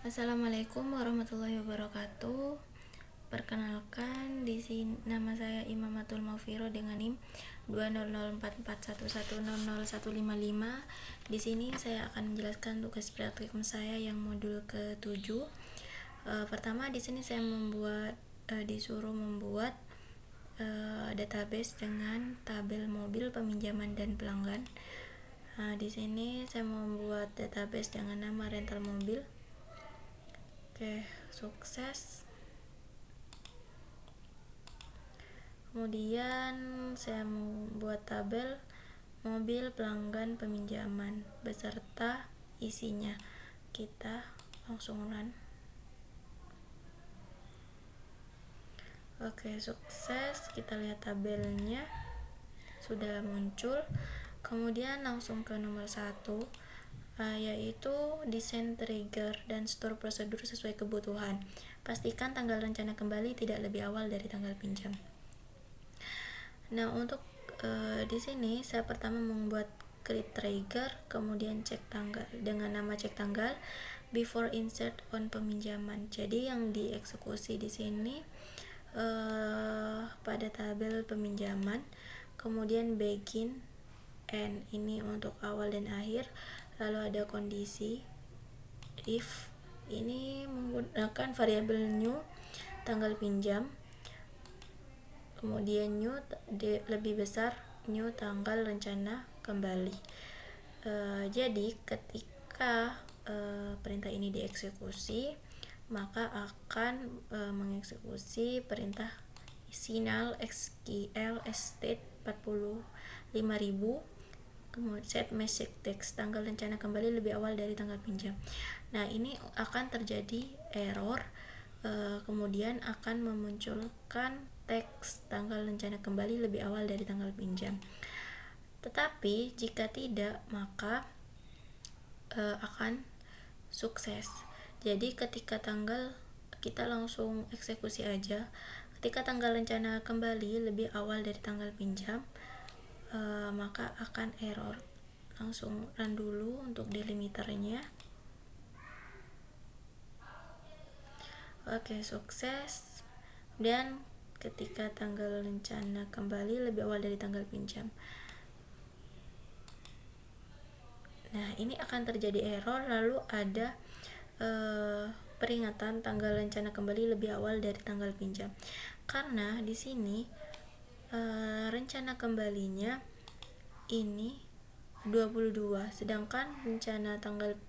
Assalamualaikum warahmatullahi wabarakatuh. Perkenalkan, di sini nama saya Imamatul Maufiro dengan NIM 2004411000155. Di sini saya akan menjelaskan tugas praktikum saya yang modul ke-7. Pertama, di sini saya disuruh membuat database dengan tabel mobil peminjaman dan pelanggan. Di sini saya membuat database dengan nama rental mobil. Oke, sukses. Kemudian saya membuat tabel mobil pelanggan peminjaman beserta isinya. Kita langsung run. Oke, sukses. Kita lihat tabelnya sudah muncul. Kemudian langsung ke nomor 1, yaitu desain trigger dan store prosedur sesuai kebutuhan. Pastikan tanggal rencana kembali tidak lebih awal dari tanggal pinjam. Nah, untuk di sini saya pertama membuat create trigger, kemudian cek tanggal dengan nama cek tanggal before insert on peminjaman. Jadi yang dieksekusi di sini pada tabel peminjaman, kemudian begin and ini untuk awal dan akhir, lalu ada kondisi if, ini menggunakan variabel new tanggal pinjam, kemudian new lebih besar new tanggal rencana kembali. Jadi ketika perintah ini dieksekusi, maka akan mengeksekusi perintah signal xql state 45.000, kemudian set message text tanggal rencana kembali lebih awal dari tanggal pinjam. Nah, ini akan terjadi error, kemudian akan memunculkan teks tanggal rencana kembali lebih awal dari tanggal pinjam. Tetapi jika tidak, maka akan sukses. Jadi ketika tanggal, kita langsung eksekusi aja. Ketika tanggal rencana kembali lebih awal dari tanggal pinjam, maka akan error. Langsung run dulu untuk delimiternya. Oke, sukses. Dan ketika tanggal rencana kembali lebih awal dari tanggal pinjam, nah ini akan terjadi error, lalu ada peringatan tanggal rencana kembali lebih awal dari tanggal pinjam, karena di sini rencana kembalinya ini 22, sedangkan rencana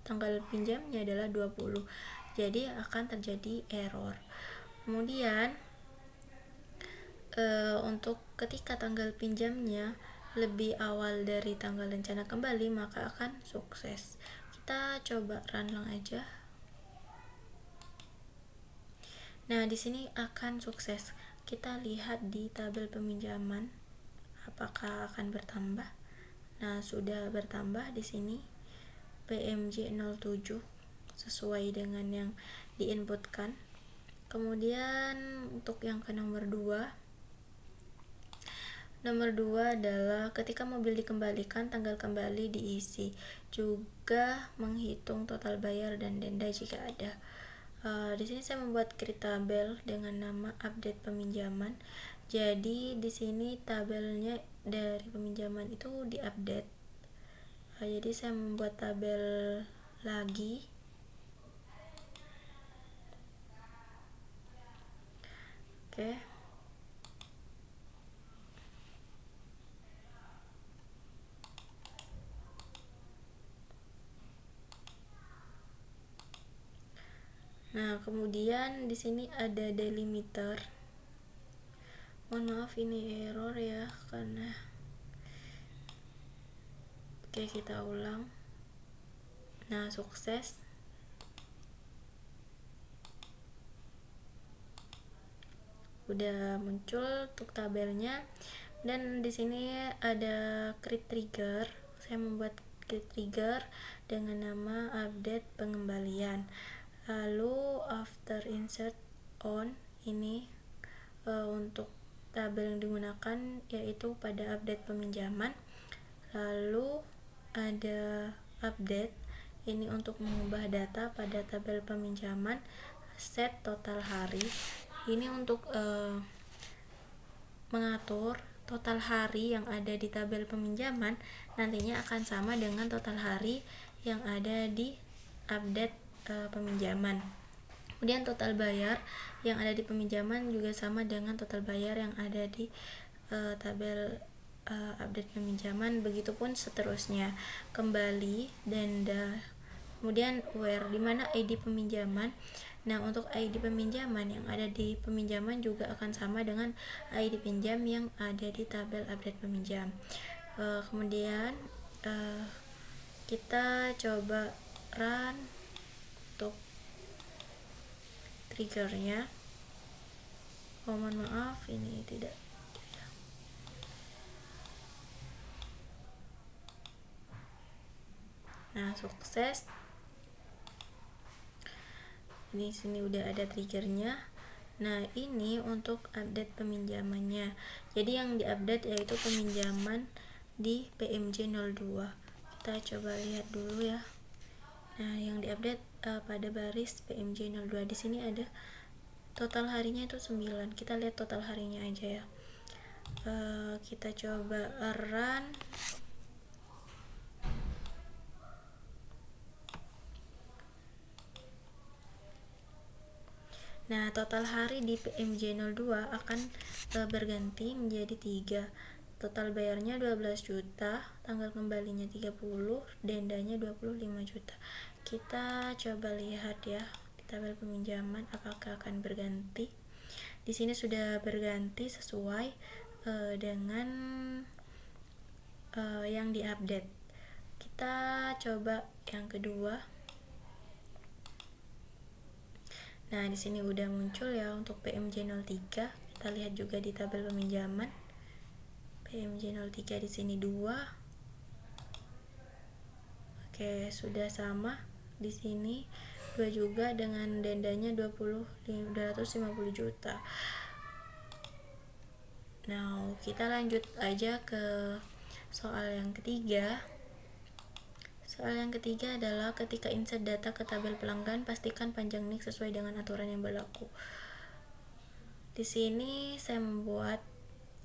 tanggal pinjamnya adalah 20. Jadi akan terjadi error. Kemudian untuk ketika tanggal pinjamnya lebih awal dari tanggal rencana kembali, maka akan sukses. Kita coba run lang aja. Nah, di sini akan sukses. Kita lihat di tabel peminjaman apakah akan bertambah. Nah, sudah bertambah di sini PMJ 07 sesuai dengan yang diinputkan. Kemudian untuk yang ke nomor 2 adalah ketika mobil dikembalikan, tanggal kembali diisi, juga menghitung total bayar dan denda jika ada. Di sini saya membuat create tabel dengan nama update peminjaman. Jadi di sini tabelnya dari peminjaman itu diupdate. Jadi saya membuat tabel lagi. Oke. Nah, kemudian di sini ada delimiter. Mohon maaf ini error ya, karena oke, kita ulang. Nah, sukses. Udah muncul untuk tabelnya, dan di sini ada create trigger. Saya membuat create trigger dengan nama update pengembalian. Lalu after insert on ini untuk tabel yang digunakan yaitu pada update peminjaman. Lalu ada update ini untuk mengubah data pada tabel peminjaman, set total hari. Ini untuk mengatur total hari yang ada di tabel peminjaman nantinya akan sama dengan total hari yang ada di update peminjaman. Kemudian total bayar yang ada di peminjaman juga sama dengan total bayar yang ada di tabel update peminjaman, begitupun seterusnya. Kembali denda, kemudian where, di mana ID peminjaman. Nah, untuk ID peminjaman yang ada di peminjaman juga akan sama dengan ID pinjam yang ada di tabel update peminjam. Kemudian kita coba run untuk triggernya. Mohon maaf, ini tidak. Nah, sukses. Di sini udah ada triggernya. Nah, ini untuk update peminjamannya. Jadi yang diupdate yaitu peminjaman di PMJ 02. Kita coba lihat dulu ya. Nah, yang diupdate pada baris PMJ 02, di sini ada total harinya itu 9. Kita lihat total harinya aja ya. Kita coba run. Nah, total hari di PMJ 02 akan berganti menjadi 3. Total bayarnya 12 juta, tanggal kembalinya 30, dendanya 25 juta. Kita coba lihat ya di tabel peminjaman apakah akan berganti. Di sini sudah berganti sesuai dengan yang diupdate. Kita coba yang kedua. Nah, di sini udah muncul ya untuk PMJ 03. Kita lihat juga di tabel peminjaman. PMJ 03 di sini 2. Oke, sudah sama. Di sini 2 juga dengan dendanya 250 juta. Nah, kita lanjut aja ke soal yang ketiga. Soal yang ketiga adalah ketika insert data ke tabel pelanggan, pastikan panjang NIK sesuai dengan aturan yang berlaku. Di sini saya membuat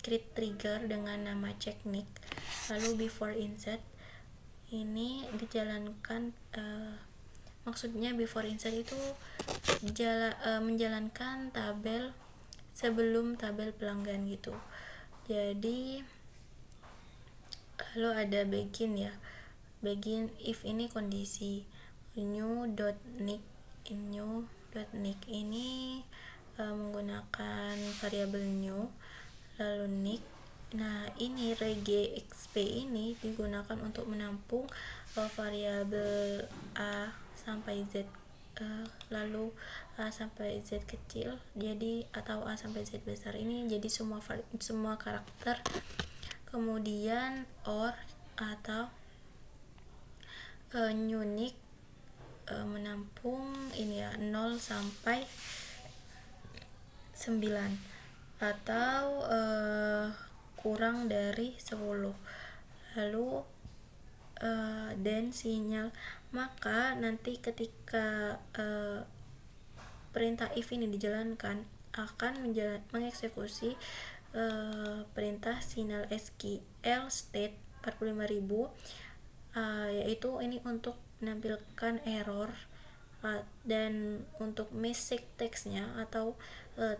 create trigger dengan nama check NIK. Lalu before insert ini dijalankan, maksudnya before insert itu menjalankan tabel sebelum tabel pelanggan gitu. Jadi lalu ada begin ya. Begin if ini kondisi new.nick ini menggunakan variabel new lalu nick. Nah, ini regexp ini digunakan untuk menampung variabel a sampai z, lalu a sampai z kecil, jadi atau a sampai z besar, ini jadi semua karakter. Kemudian or atau unique menampung ini ya 0 sampai 9 atau kurang dari 10. Lalu dan sinyal, maka nanti ketika perintah if ini dijalankan akan mengeksekusi perintah sinyal SQL state 45000, yaitu ini untuk menampilkan error dan untuk message text-nya atau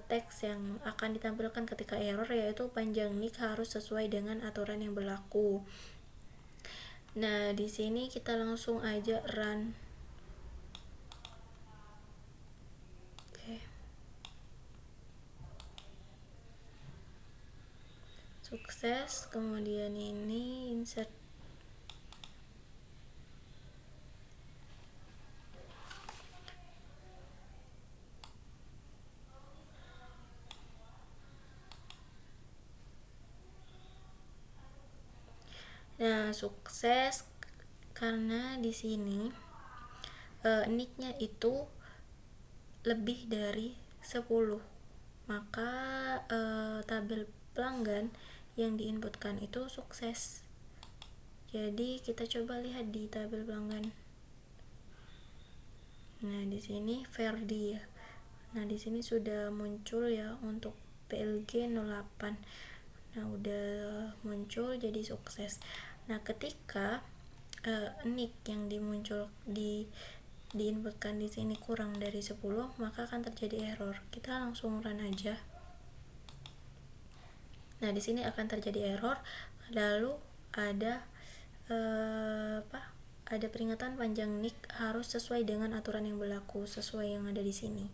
teks yang akan ditampilkan ketika error, yaitu panjang NIK harus sesuai dengan aturan yang berlaku. Nah, di sini kita langsung aja run. Oke. Sukses. Kemudian ini insert. Nah, sukses karena di sini nick-nya itu lebih dari 10. Maka tabel pelanggan yang diinputkan itu sukses. Jadi kita coba lihat di tabel pelanggan. Nah, di sini Verdi ya. Nah, di sini sudah muncul ya untuk PLG 08. Nah, udah muncul, jadi sukses. Nah, ketika nick yang diinputkan di sini kurang dari 10, maka akan terjadi error. Kita langsung run aja. Nah, di sini akan terjadi error, lalu ada ada peringatan panjang nick harus sesuai dengan aturan yang berlaku, sesuai yang ada di sini.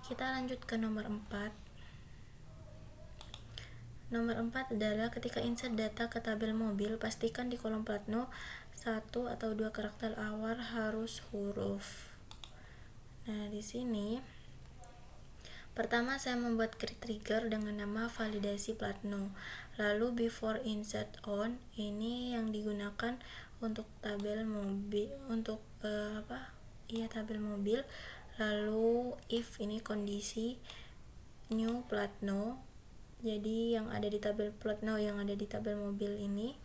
Kita lanjut ke nomor 4. Nomor 4 adalah ketika insert data ke tabel mobil, pastikan di kolom platno 1 atau 2 karakter awal harus huruf. Nah, di sini pertama saya membuat create trigger dengan nama validasi platno. Lalu before insert on, ini yang digunakan untuk tabel mobil, untuk tabel mobil. Lalu if, ini kondisi new platno. Jadi yang ada di tabel platno, yang ada di tabel mobil ini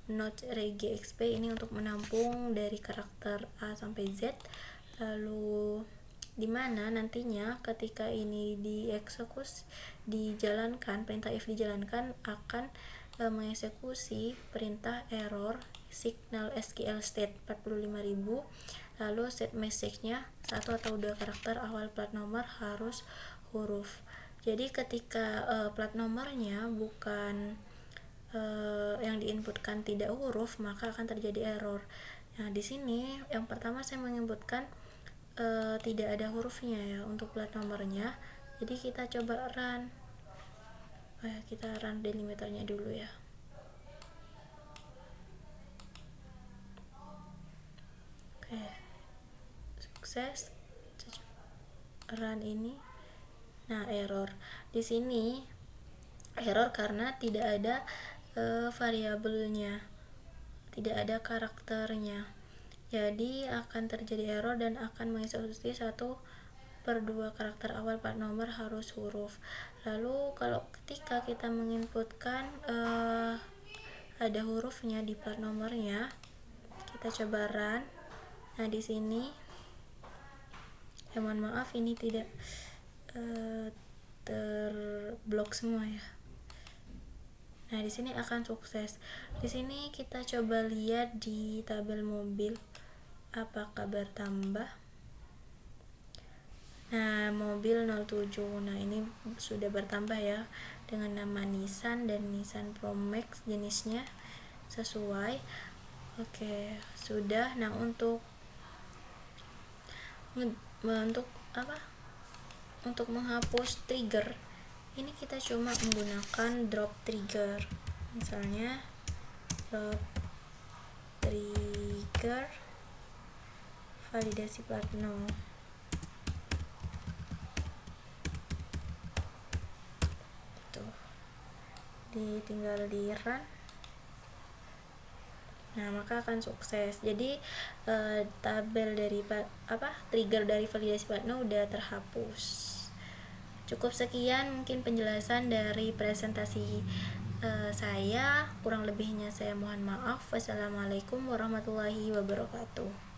not regexp, ini untuk menampung dari karakter A sampai Z. Lalu dimana nantinya ketika ini dieksekusi, dijalankan, perintah if dijalankan, akan mengeksekusi perintah error signal SQL state 45.000. Lalu set message-nya 1 atau 2 karakter awal plat nomor harus huruf. Jadi ketika plat nomornya bukan yang diinputkan tidak huruf, maka akan terjadi error. Nah, di sini yang pertama saya menginputkan tidak ada hurufnya ya untuk plat nomornya. Jadi kita coba run. Kita run delimiternya dulu ya. Oke. Sukses. Run ini. Nah, error. Di sini error karena tidak ada variabelnya, tidak ada karakternya. Jadi akan terjadi error dan akan mengeksekusi 1/2 karakter awal plat nomor harus huruf. Lalu kalau ketika kita menginputkan ada hurufnya di plat nomornya, kita coba run. Nah, di sini mohon maaf, ini tidak terblok semua ya. Nah, di sini akan sukses. Di sini kita coba lihat di tabel mobil apakah bertambah. Nah, mobil 07. Nah, ini sudah bertambah ya dengan nama Nissan dan Nissan Pro Max, jenisnya sesuai. Oke, sudah. Nah, untuk menghapus trigger ini kita cuma menggunakan drop trigger. Misalnya drop trigger validasi platno. Tuh. Tinggal di run. Nah, maka akan sukses. Jadi tabel dari trigger dari validasi platno udah terhapus. Cukup sekian mungkin penjelasan dari presentasi saya. Kurang lebihnya saya mohon maaf. Wassalamualaikum warahmatullahi wabarakatuh.